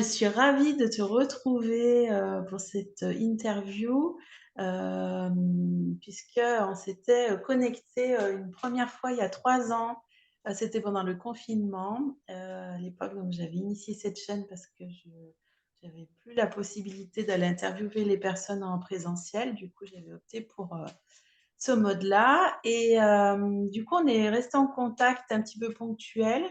Je suis ravie de te retrouver pour cette interview, puisqu'on s'était connecté une première fois il y a 3 ans. C'était pendant le confinement. À l'époque, donc j'avais initié cette chaîne parce que je n'avais plus la possibilité d'aller interviewer les personnes en présentiel. Du coup, j'avais opté pour ce mode-là. Et du coup, on est resté en contact un petit peu ponctuel.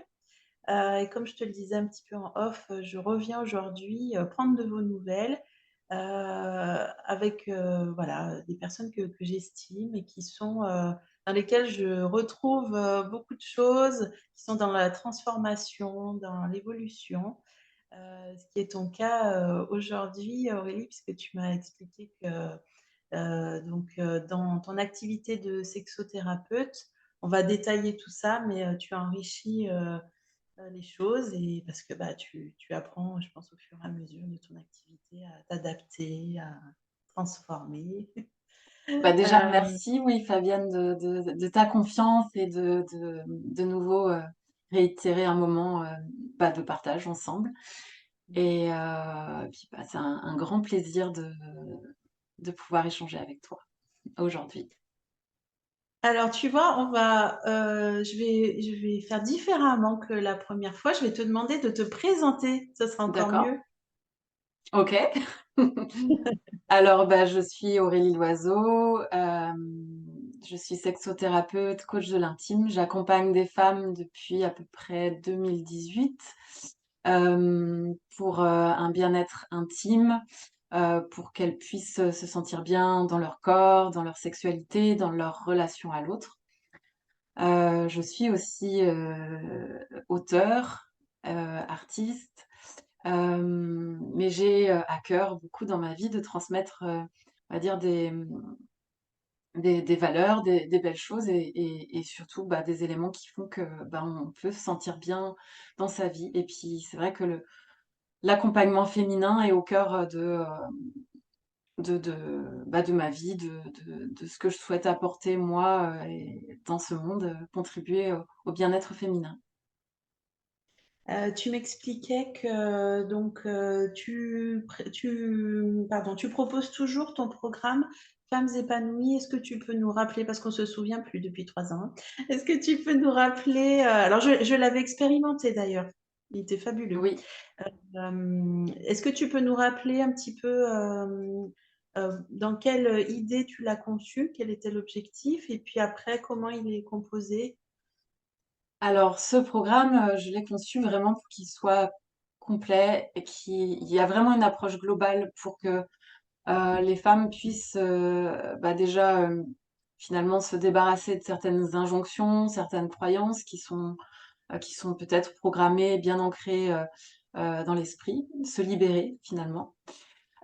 Et comme je te le disais un petit peu en off, je reviens aujourd'hui, prendre de vos nouvelles, avec, voilà, des personnes que j'estime et qui sont, dans lesquelles je retrouve, beaucoup de choses, qui sont dans la transformation, dans l'évolution. Ce qui est ton cas, aujourd'hui, Aurélie, puisque tu m'as expliqué que, dans ton activité de sexothérapeute, on va détailler tout ça, mais, tu as enrichi, les choses, et parce que, bah, tu apprends, je pense, au fur et à mesure de ton activité à t'adapter, à transformer. Bah, déjà, Hem, merci, oui, Fabienne, de ta confiance et de nouveau réitérer un moment bah, de partage ensemble. Et puis, bah, c'est un grand plaisir de pouvoir échanger avec toi aujourd'hui. alors tu vois, je vais faire différemment que la première fois. Je vais te demander de te présenter, ce sera encore D'accord? mieux. Ok. Alors, bah, je suis Aurélie Loiseau, je suis sexothérapeute, coach de l'intime. J'accompagne des femmes depuis à peu près 2018 pour un bien-être intime, pour qu'elles puissent se sentir bien dans leur corps, dans leur sexualité, dans leur relation à l'autre. Je suis aussi auteure, artiste, mais j'ai à cœur beaucoup dans ma vie de transmettre, on va dire des valeurs, des belles choses et surtout, bah, des éléments qui font que, bah, on peut se sentir bien dans sa vie et puis c'est vrai que l'accompagnement féminin est au cœur, bah, de ma vie, de ce que je souhaite apporter moi, et dans ce monde, contribuer au bien-être féminin. Tu m'expliquais que donc, tu proposes toujours ton programme Femmes épanouies. Est-ce que tu peux nous rappeler, parce qu'on se souvient plus depuis 3 ans, hein. Est-ce que tu peux nous rappeler, alors je l'avais expérimenté d'ailleurs, il était fabuleux. Oui. Est-ce que tu peux nous rappeler un petit peu, dans quelle idée tu l'as conçu? Quel était l'objectif? Et puis après, comment il est composé? Alors ce programme, je l'ai conçu vraiment pour qu'il soit complet et qu'il y a vraiment une approche globale pour que, les femmes puissent, bah, déjà, finalement se débarrasser de certaines injonctions, certaines croyances qui sont peut-être programmées, bien ancrées, dans l'esprit, se libérer finalement.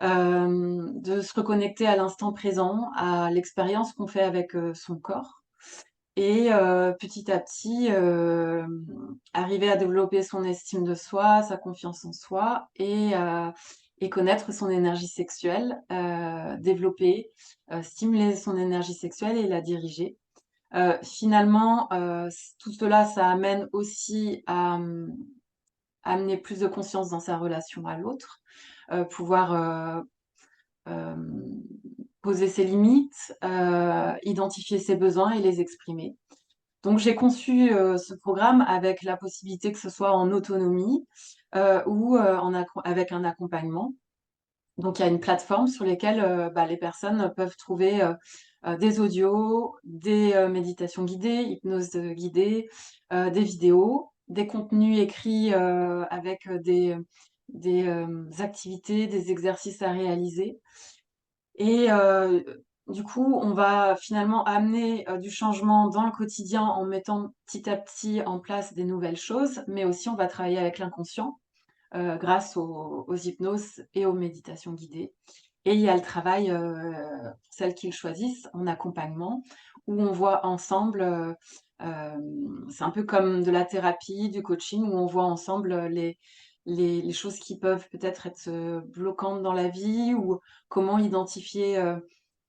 De se reconnecter à l'instant présent, à l'expérience qu'on fait avec, son corps et petit à petit, arriver à développer son estime de soi, sa confiance en soi et connaître son énergie sexuelle, développer, stimuler son énergie sexuelle et la diriger. Finalement, tout cela, ça amène aussi à, amener plus de conscience dans sa relation à l'autre, pouvoir, hem, poser ses limites, identifier ses besoins et les exprimer. Donc j'ai conçu, ce programme avec la possibilité que ce soit en autonomie, ou, en avec un accompagnement. Donc il y a une plateforme sur lesquelles, bah, les personnes peuvent trouver, des audios, des, méditations guidées, hypnose, guidée, des vidéos, des contenus écrits, avec, des activités, des exercices à réaliser et du coup, on va finalement amener, du changement dans le quotidien en mettant petit à petit en place des nouvelles choses, mais aussi on va travailler avec l'inconscient, grâce aux hypnoses et aux méditations guidées. Et il y a le travail, celles qui le choisissent, en accompagnement, où on voit ensemble, c'est un peu comme de la thérapie, du coaching, où on voit ensemble, les choses qui peuvent peut-être être, bloquantes dans la vie ou comment identifier,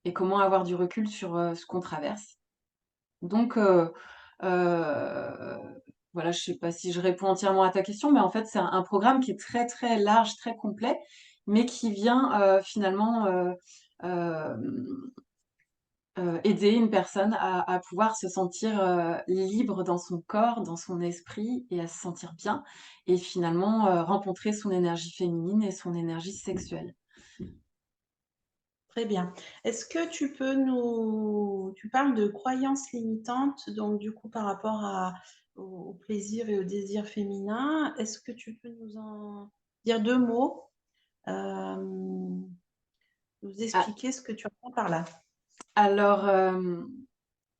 et comment avoir du recul sur, ce qu'on traverse. Donc heu, voilà, je sais pas si je réponds entièrement à ta question, mais en fait, c'est un programme qui est très, très large, très complet, mais qui vient, finalement, hem, aider une personne à pouvoir se sentir, libre dans son corps, dans son esprit et à se sentir bien et finalement, rencontrer son énergie féminine et son énergie sexuelle. Très bien. Est-ce que tu parles de croyances limitantes, donc du coup par rapport au plaisir et au désir féminin, est-ce que tu peux nous en dire deux mots, nous Ah, expliquer ce que tu entends par là? alors,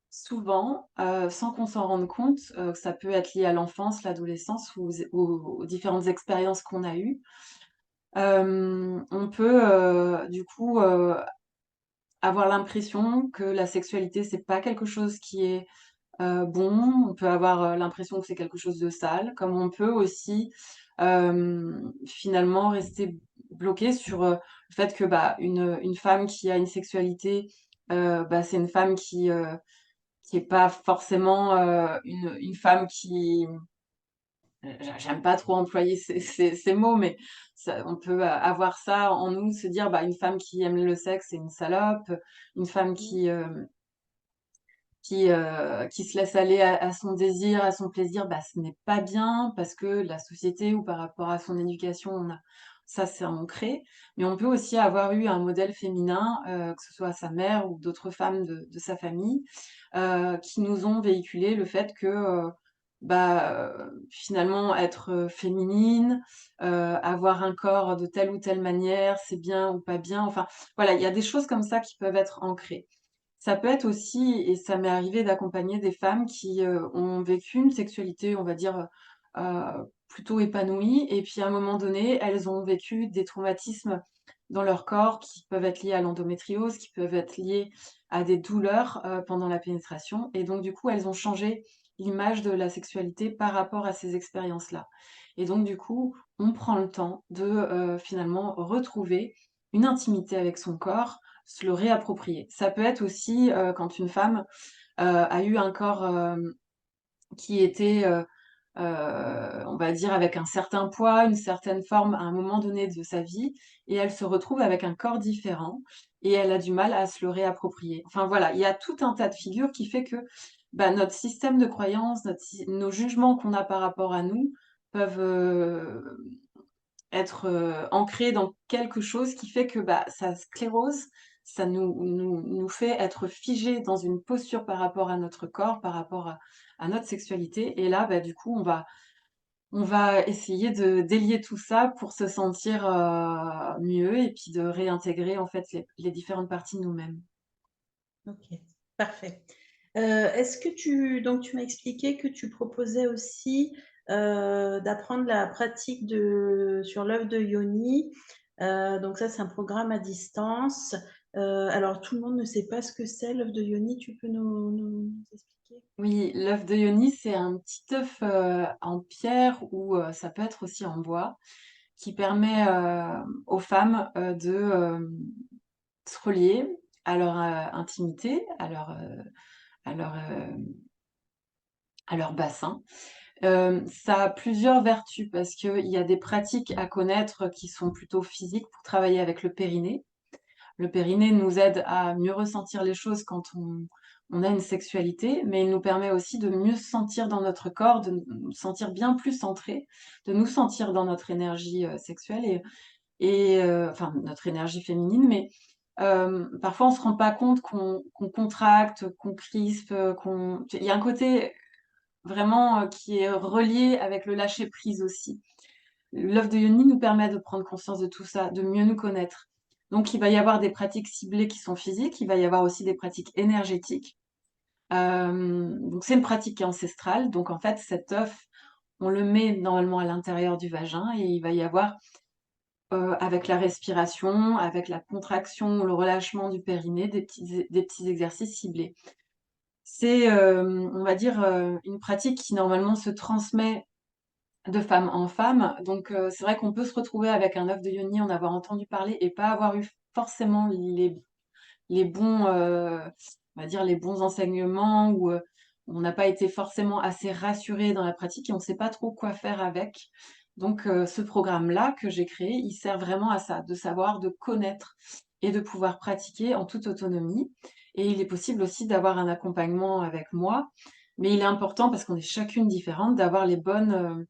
souvent, sans qu'on s'en rende compte, que ça peut être lié à l'enfance, l'adolescence ou aux différentes expériences qu'on a eues. On peut, du coup, avoir l'impression que la sexualité, c'est pas quelque chose qui est, bon. On peut avoir, l'impression que c'est quelque chose de sale, comme on peut aussi, finalement rester bloqué sur, le fait que, bah, une femme qui a une sexualité, bah, c'est une femme qui est pas forcément, une femme qui j'aime pas trop employer ces mots, mais ça on peut avoir ça en nous, se dire: «Bah, une femme qui aime le sexe, c'est une salope», une femme Mmh. qui se laisse aller à son désir, à son plaisir, bah, ce n'est pas bien parce que la société ou par rapport à son éducation, on a ça, c'est ancré. Mais on peut aussi avoir eu un modèle féminin, que ce soit sa mère ou d'autres femmes de sa famille, qui nous ont véhiculé le fait que, bah, finalement être, féminine, avoir un corps de telle ou telle manière, c'est bien ou pas bien. Enfin, voilà, il y a des choses comme ça qui peuvent être ancrées. Ça peut être aussi et ça m'est arrivé d'accompagner des femmes qui, ont vécu une sexualité, on va dire, plutôt épanouie et puis à un moment donné, elles ont vécu des traumatismes dans leur corps qui peuvent être liés à l'endométriose, qui peuvent être liés à des douleurs, pendant la pénétration et donc du coup, elles ont changé l'image de la sexualité par rapport à ces expériences-là et donc du coup, on prend le temps de, finalement retrouver une intimité avec son corps, se le réapproprier. Ça peut être aussi, quand une femme, a eu un corps, qui était, on va dire avec un certain poids, une certaine forme à un moment donné de sa vie et elle se retrouve avec un corps différent et elle a du mal à se le réapproprier. Enfin voilà, il y a tout un tas de figures qui fait que, bah, notre système de croyances, nos jugements qu'on a par rapport à nous peuvent, être, ancré dans quelque chose qui fait que, bah, ça sclérose, ça nous fait être figés dans une posture par rapport à notre corps, par rapport à notre sexualité et là, bah, du coup, on va essayer de délier tout ça pour se sentir, mieux et puis de réintégrer, en fait, les différentes parties de nous-mêmes. OK, parfait. Est-ce que tu m'as expliqué que tu proposais aussi, d'apprendre la pratique sur l'œuf de Yoni. Donc ça, c'est un programme à distance. Alors tout le monde ne sait pas ce que c'est l'œuf de Yoni, tu peux nous expliquer? Oui, l'œuf de Yoni, c'est un petit œuf, en pierre ou ça peut être aussi en bois qui permet, aux femmes, de, se relier à leur, intimité, à leur, à leur bassin. Ça a plusieurs vertus parce qu'il y a des pratiques à connaître qui sont plutôt physiques pour travailler avec le périnée. Le périnée nous aide à mieux ressentir les choses quand on a une sexualité, mais il nous permet aussi de mieux se sentir dans notre corps, de nous sentir bien plus centrés, de nous sentir dans notre énergie, sexuelle enfin notre énergie féminine, mais parfois on se rend pas compte qu'on contracte, qu'on crispe, il y a un côté vraiment, qui est relié avec le lâcher prise aussi. L'œuvre de Yoni nous permet de prendre conscience de tout ça, de mieux nous connaître. Donc il va y avoir des pratiques ciblées qui sont physiques, il va y avoir aussi des pratiques énergétiques. Donc c'est une pratique qui est ancestrale, donc en fait cet œuf, on le met normalement à l'intérieur du vagin et il va y avoir, avec la respiration, avec la contraction, le relâchement du périnée, des petits exercices ciblés. C'est, on va dire, une pratique qui normalement se transmet de femme en femme, donc c'est vrai qu'on peut se retrouver avec un œuf de Yoni, en avoir entendu parler et pas avoir eu forcément les bons, on va dire les bons enseignements ou on n'a pas été forcément assez rassuré dans la pratique et on ne sait pas trop quoi faire avec. Donc, ce programme-là que j'ai créé, il sert vraiment à ça, de savoir, de connaître et de pouvoir pratiquer en toute autonomie. Et il est possible aussi d'avoir un accompagnement avec moi, mais il est important parce qu'on est chacune différente d'avoir les bonnes,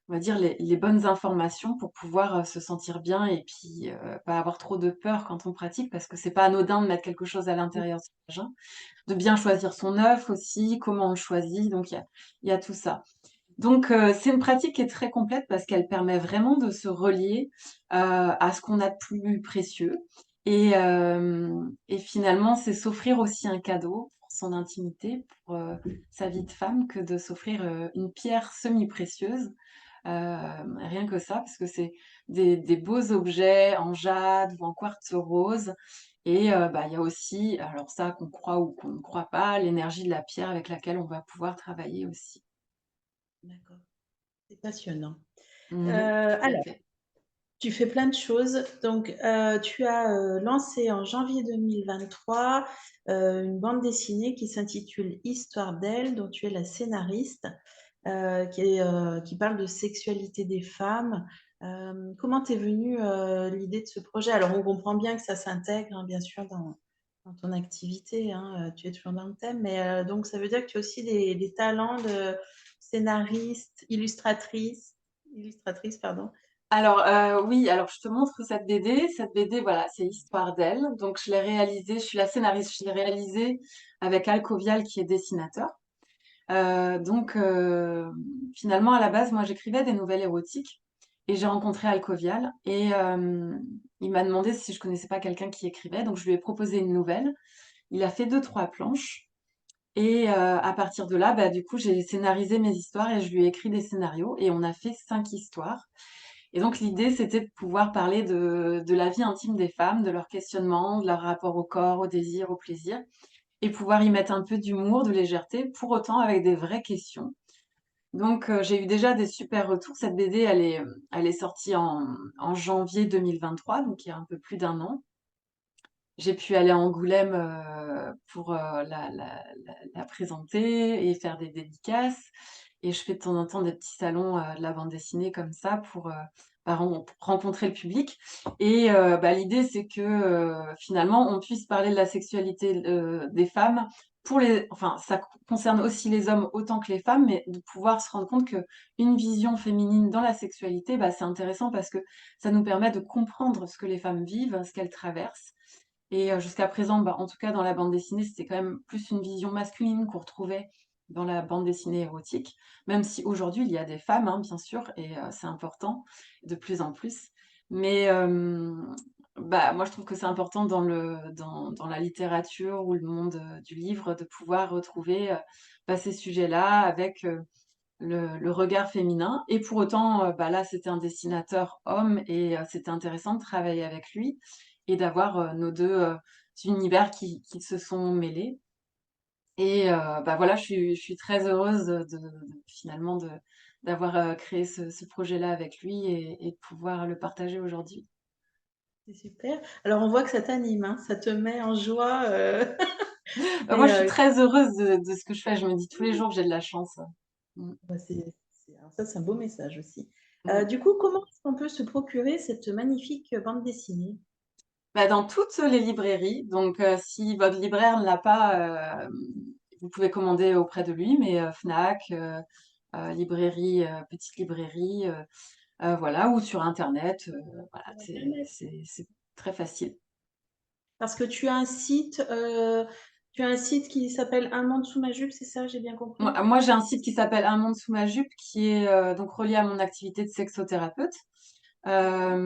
on va dire les bonnes informations pour pouvoir, se sentir bien et puis, pas avoir trop de peur quand on pratique parce que c'est pas anodin de mettre quelque chose à l'intérieur du vagin. De bien choisir son œuf aussi, comment on le choisit, donc il y a tout ça. Donc c'est une pratique qui est très complète parce qu'elle permet vraiment de se relier, à ce qu'on a de plus précieux et finalement, c'est s'offrir aussi un cadeau pour son intimité, pour, sa vie de femme que de s'offrir, une pierre semi-précieuse. Rien que ça, parce que c'est des beaux objets en jade ou en quartz rose et bah, il y a aussi, alors ça, qu'on croit ou qu'on ne croit pas, l'énergie de la pierre avec laquelle on va pouvoir travailler aussi. D'accord, c'est passionnant. Mmh. Tout à Alors, fait. tu fais plein de choses. Donc, tu as lancé en janvier 2023 une bande dessinée qui s'intitule Histoire d'elle, dont tu es la scénariste, qui parle de sexualité des femmes. Comment t'es venue l'idée de ce projet? Alors, on comprend bien que ça s'intègre, hein, bien sûr, dans ton activité, hein, tu es toujours dans le thème, mais donc ça veut dire que tu as aussi des talents de scénariste, illustratrice, pardon. Alors, oui, alors je te montre cette BD. Cette BD, voilà, c'est Histoire d'elle. Donc je l'ai réalisée, je suis la scénariste, je l'ai réalisée avec Alcovial qui est dessinateur. Donc finalement, à la base, moi, j'écrivais des nouvelles érotiques et j'ai rencontré Alcovial et il m'a demandé si je connaissais pas quelqu'un qui écrivait. Donc je lui ai proposé une nouvelle. Il a fait deux, trois planches et à partir de là, bah, du coup, j'ai scénarisé mes histoires et je lui ai écrit des scénarios et on a fait 5 histoires. Et donc l'idée, c'était de pouvoir parler de la vie intime des femmes, de leurs questionnements, de leur rapport au corps, au désir, au plaisir, et pouvoir y mettre un peu d'humour, de légèreté, pour autant avec des vraies questions. Donc j'ai eu déjà des super retours. Cette BD, elle est sortie en janvier 2023, donc il y a un peu plus d'un an. J'ai pu aller à Angoulême pour la présenter et faire des dédicaces. Et je fais de temps en temps des petits salons de la bande dessinée comme ça pour bah, rencontrer le public. Et bah, l'idée, c'est que finalement, on puisse parler de la sexualité des femmes. Enfin, ça concerne aussi les hommes autant que les femmes, mais de pouvoir se rendre compte que une vision féminine dans la sexualité, bah, c'est intéressant parce que ça nous permet de comprendre ce que les femmes vivent, ce qu'elles traversent et jusqu'à présent, bah, en tout cas dans la bande dessinée, c'était quand même plus une vision masculine qu'on retrouvait dans la bande dessinée érotique, même si aujourd'hui il y a des femmes, hein, bien sûr et c'est important de plus en plus. Mais bah, moi je trouve que c'est important dans la littérature ou le monde, du livre de pouvoir retrouver, bah, ces sujets-là avec, le regard féminin et pour autant, bah, là, c'était un dessinateur homme et c'était intéressant de travailler avec lui et d'avoir, nos 2 univers qui se sont mêlés et bah, voilà, je suis très heureuse finalement d'avoir, créé ce projet-là avec lui et de pouvoir le partager aujourd'hui. C'est super. Alors, on voit que ça t'anime, hein, ça te met en joie. Moi, Et je suis très heureuse de ce que je fais. Je me dis tous les jours que j'ai de la chance. Mmh. bah, alors ça, c'est un beau message aussi. Mmh. Du coup, comment est-ce qu'on peut se procurer cette magnifique bande dessinée? Bah, dans toutes les librairies, donc si votre libraire ne l'a pas, vous pouvez commander auprès de lui, mais Fnac, librairie, petite librairie, voilà ou sur internet, voilà, Sur internet? c'est très facile. Parce que tu as un site qui s'appelle Un monde sous ma jupe, c'est ça, j'ai bien compris? Moi, j'ai un site qui s'appelle Un monde sous ma jupe qui est, donc relié à mon activité de sexothérapeute. D'accord.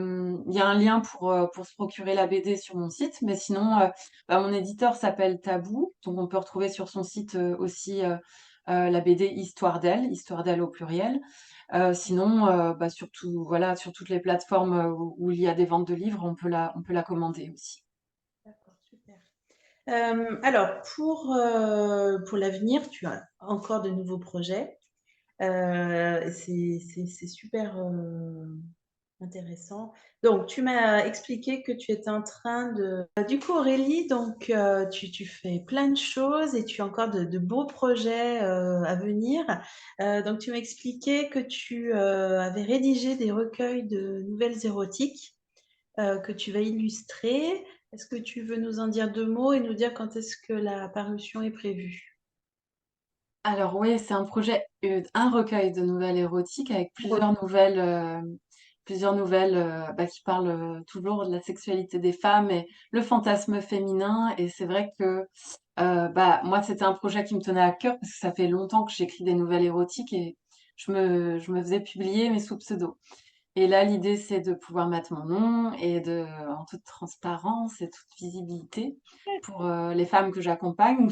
Il y a un lien pour se procurer la BD sur mon site, mais sinon, bah, mon éditeur s'appelle Tabou, donc on peut retrouver sur son site, aussi, la BD Histoire d'elle au pluriel. Sinon, bah, voilà, sur toutes les plateformes, où il y a des ventes de livres, on peut la commander aussi. D'accord, super. Alors, pour l'avenir, tu as encore de nouveaux projets. C'est super Intéressant. Donc, tu m'as expliqué que tu étais en train de... Du coup, Aurélie, donc, tu fais plein de choses et tu as encore de beaux projets à venir. Donc, tu m'as expliqué que tu avais rédigé des recueils de nouvelles érotiques que tu vas illustrer. Est-ce que tu veux nous en dire deux mots et nous dire quand est-ce que la parution est prévue? Alors oui, c'est un projet, un recueil de nouvelles érotiques avec plusieurs nouvelles bah, qui parlent toujours de la sexualité des femmes et le fantasme féminin. Et c'est vrai que bah, moi, c'était un projet qui me tenait à cœur parce que ça fait longtemps que j'écris des nouvelles érotiques et je me faisais publier, mais sous pseudo. Et là, l'idée, c'est de pouvoir mettre mon nom et en toute transparence et toute visibilité pour les femmes que j'accompagne ou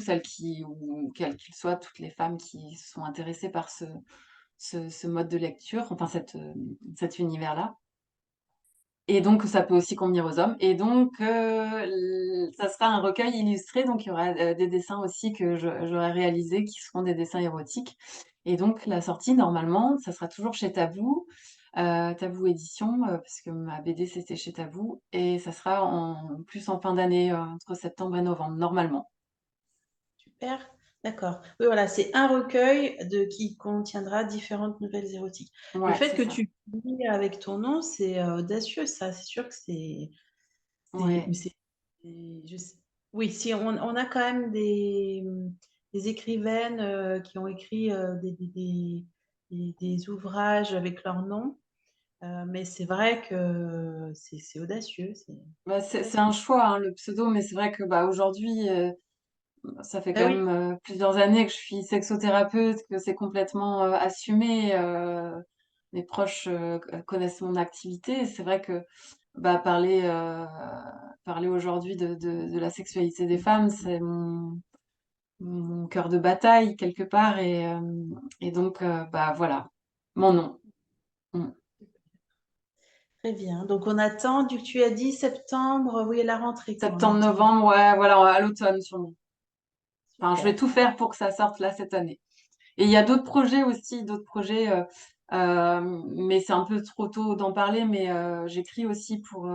ou quelles qu'ils soient, toutes les femmes qui sont intéressées par ce mode de lecture, enfin cet univers-là. Et donc, ça peut aussi convenir aux hommes. Et donc, ça sera un recueil illustré, donc il y aura des dessins aussi que j'aurai réalisés qui seront des dessins érotiques. Et donc, la sortie, normalement, ça sera toujours chez Tabou. Tabou Édition, parce que ma BD c'était chez Tabou, et ça sera plus en fin d'année, entre septembre et novembre, normalement. Super, d'accord. Oui, voilà, c'est un recueil qui contiendra différentes nouvelles érotiques. Le Ouais, fait c'est que ça. tu publies avec ton nom, c'est audacieux, ça. C'est sûr que Ouais, mais oui, si on a quand même des écrivaines qui ont écrit des ouvrages avec leur nom, mais c'est vrai que c'est audacieux, c'est bah, c'est c'est un audacieux. choix, hein, le pseudo, mais c'est vrai que bah, aujourd'hui, ça fait Ben quand oui, même plusieurs années que je suis sexothérapeute, que c'est complètement assumé. Mes proches connaissent mon activité. Et c'est vrai que bah, parler aujourd'hui de la sexualité des femmes, c'est mon cœur de bataille quelque part. Et donc, bah voilà, mon nom. Mm. très bien. Donc on attend, du tu as dit septembre, oui, la rentrée quoi, on Septembre, attend. novembre, ouais, voilà, à l'automne sûrement. Enfin, je vais Super. tout faire pour que ça sorte là cette année. Et il y a d'autres projets aussi, mais c'est un peu trop tôt d'en parler, mais j'écris aussi pour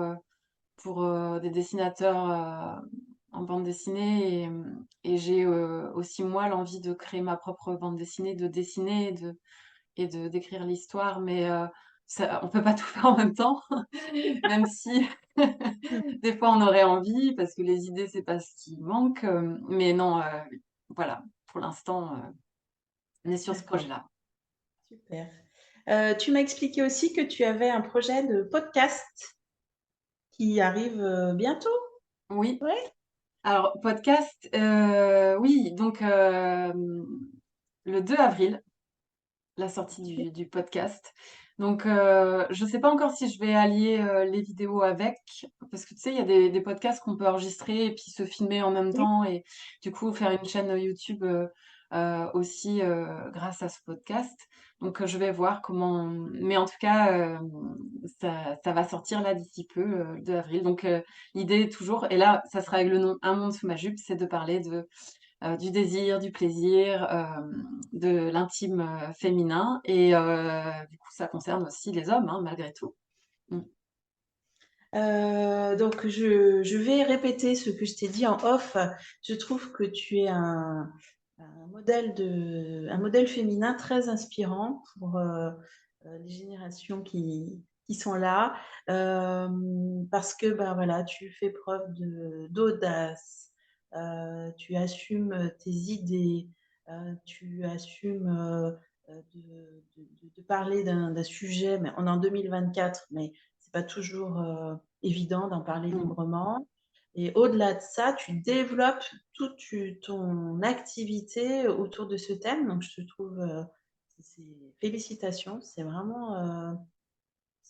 des dessinateurs en bande dessinée et j'ai aussi moi l'envie de créer ma propre bande dessinée, de dessiner et de d'écrire l'histoire, mais on peut pas tout faire en même temps, même si des fois on aurait envie parce que les idées c'est pas ce qui manque, mais non, voilà, pour l'instant on est sur ce D'accord, projet-là. super. Tu m'as expliqué aussi que tu avais un projet de podcast qui arrive bientôt. Oui. Oui. Alors, podcast, oui, donc le 2 avril, la sortie du podcast. Donc, je ne sais pas encore si je vais allier les vidéos avec, parce que tu sais, il y a des podcasts qu'on peut enregistrer et puis se filmer en même Oui. temps et du coup faire une chaîne YouTube aussi grâce à ce podcast. Donc, je vais voir comment. Mais en tout cas, ça va sortir là d'ici peu, le 2 avril. Donc, l'idée est toujours, et là, ça sera avec le nom Un monde sous ma jupe, c'est de parler du désir, du plaisir, de l'intime féminin. Et du coup, ça concerne aussi les hommes, hein, malgré tout. Mm. Donc je vais répéter ce que je t'ai dit en off. Je trouve que tu es un modèle féminin très inspirant pour les générations qui sont là, euh, parce que ben voilà, tu fais preuve d'audace, tu assumes tes idées, tu assumes de parler d'un sujet, mais on est en 2024, mais c'est pas toujours évident d'en parler Mm. librement. Et au-delà de ça, tu développes toute ton activité autour de ce thème. Donc, je te trouve, félicitations, c'est vraiment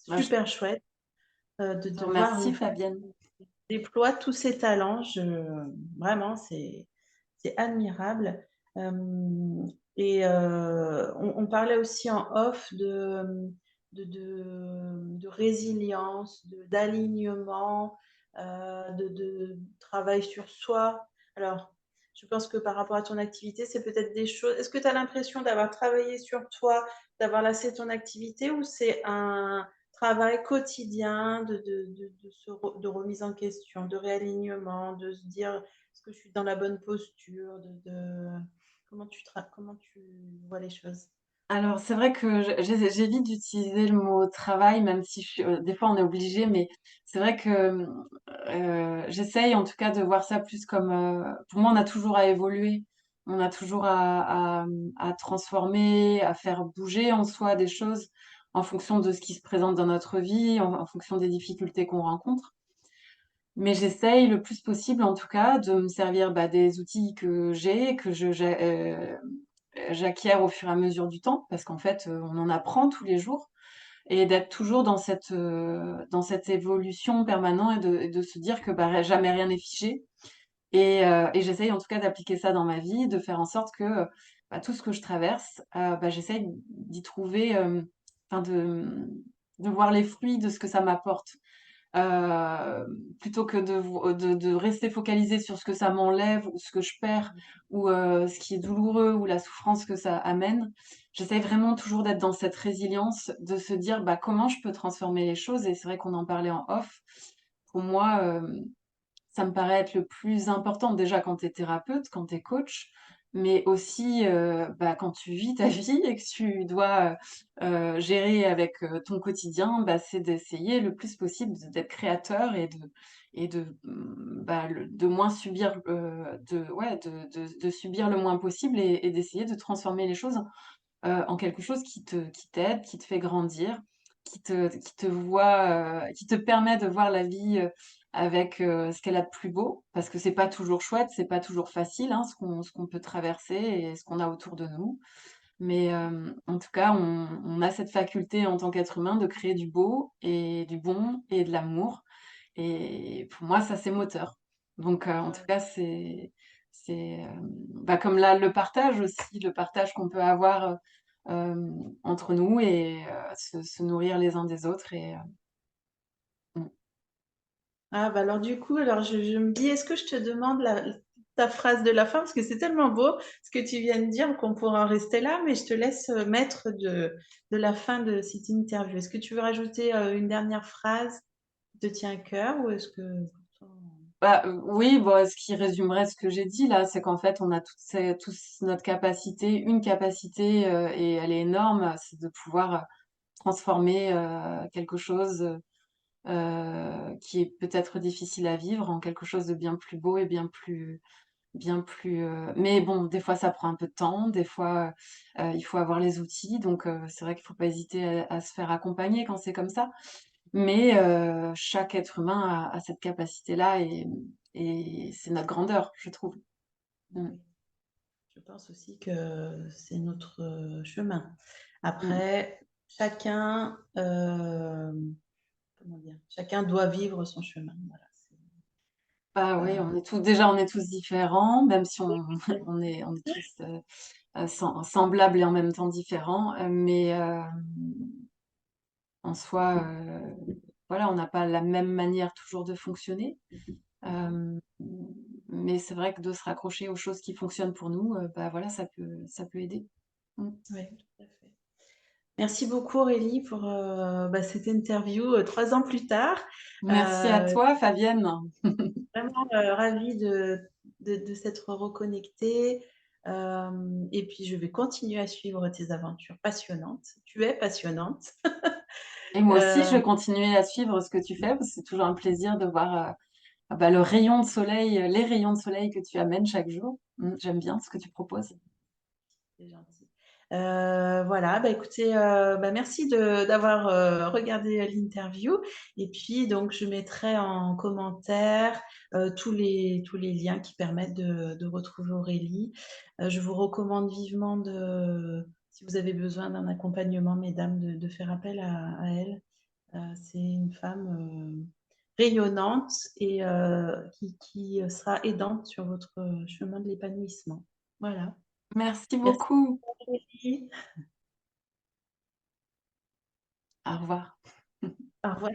Bah, super chouette je te de voir une remercie, femme Fabienne. qui déploie tous ses talents. Vraiment, c'est admirable. Et on parlait aussi en off de résilience, d'alignement, de travail sur soi. Alors, je pense que par rapport à ton activité, c'est peut-être des choses. Est-ce que tu as l'impression d'avoir travaillé sur toi, d'avoir lassé ton activité, ou c'est un travail quotidien de remise en question, de réalignement, de se dire: «Est-ce que je suis dans la bonne posture?» comment tu vois les choses? Alors, c'est vrai que j'évite d'utiliser le mot travail, même si je suis des fois on est obligé, mais c'est vrai que, j'essaye en tout cas de voir ça plus comme, pour moi, on a toujours à évoluer. On a toujours à transformer, à faire bouger en soi des choses en fonction de ce qui se présente dans notre vie, en fonction des difficultés qu'on rencontre. Mais j'essaye le plus possible, en tout cas, de me servir, bah, des outils que j'ai, que j'acquiers au fur et à mesure du temps, parce qu'en fait, on en apprend tous les jours et d'être toujours dans cette évolution permanente et de se dire que, bah, jamais rien n'est figé et j'essaye en tout cas d'appliquer ça dans ma vie, de faire en sorte que, bah, tout ce que je traverse, bah, j'essaye d'y trouver, enfin de voir les fruits de ce que ça m'apporte. Plutôt que de rester focalisée sur ce que ça m'enlève ou ce que je perds ou ce qui est douloureux ou la souffrance que ça amène. J'essaie vraiment toujours d'être dans cette résilience, de se dire: «Bah, comment je peux transformer les choses?» Et c'est vrai qu'on en parlait en off. Pour moi, ça me paraît être le plus important, déjà quand tu es thérapeute, quand tu es coach, mais aussi, bah, quand tu vis ta vie et que tu dois, gérer avec, ton quotidien, bah, c'est d'essayer le plus possible d'être créateur bah, de moins subir, de ouais, de subir le moins possible et d'essayer de transformer les choses, en quelque chose qui t'aide, qui te fait grandir, qui te permet de voir la vie, avec, ce qu'elle a de plus beau. Parce que c'est pas toujours chouette, c'est pas toujours facile, hein, ce qu'on peut traverser et ce qu'on a autour de nous. Mais, en tout cas, on a cette faculté en tant qu'être humain de créer du beau et du bon et de l'amour et pour moi, ça, c'est moteur. Donc, en tout Ouais. cas, bah, comme là, le partage aussi, le partage qu'on peut avoir, entre nous et se nourrir les uns des autres mmh. Ah bah, alors du coup, alors je me dis: «Est-ce que je te demande ta phrase de la fin?» parce que c'est tellement beau ce que tu viens de dire qu'on pourra en rester là, mais je te laisse, maître de la fin de cette interview. Est-ce que tu veux rajouter, une dernière phrase qui te tient à cœur ou est-ce que pour toi Bah, oui, bah, ce qui résumerait ce que j'ai dit là, c'est qu'en fait, on a tous notre capacité, une capacité, et elle est énorme, c'est de pouvoir, transformer, quelque chose, qui est peut-être difficile à vivre en quelque chose de bien plus beau et bien plus, mais bon, des fois ça prend un peu de temps, des fois, il faut avoir les outils donc c'est vrai qu'il faut pas hésiter à se faire accompagner quand c'est comme ça. Mais chaque être humain a cette capacité-là et c'est notre grandeur, je trouve. Mmh. oui, je pense aussi que c'est notre, chemin. Mmh. Après, chacun, comment dire? Chacun doit vivre son chemin, voilà, Bah, oui, heu on est tous différents, même si on on est tous, semblables et en même temps différents, mais en soi, voilà, on n'a pas la même manière toujours de fonctionner. Hem, mais c'est vrai que de se raccrocher aux choses qui fonctionnent pour nous, bah, voilà, ça peut aider. Mmh. ouais, tout à fait. Merci beaucoup Aurélie pour, bah, cette interview, 3 ans plus tard. Merci à Heu, toi, Fabienne. Vraiment, ravie de s'être reconnectés, et puis je vais continuer à suivre tes aventures passionnantes. Tu es passionnante. Et moi aussi, je Heu, vais continuer à suivre ce que tu fais, parce que c'est toujours un plaisir de voir, bah, le rayon de soleil, les rayons de soleil que tu amènes chaque jour. J'aime bien ce que tu proposes. c'est gentil. Voilà, bah, écoutez, bah, merci d'avoir, regardé l'interview et puis donc je mettrai en commentaire, tous les liens qui permettent de retrouver Aurélie. Je vous recommande vivement si vous avez besoin d'un accompagnement, mesdames, de faire appel à elle. C'est une femme, rayonnante et qui sera aidante sur votre, chemin de l'épanouissement. Voilà. Merci Merci beaucoup. Aurélie. Au revoir. Au revoir.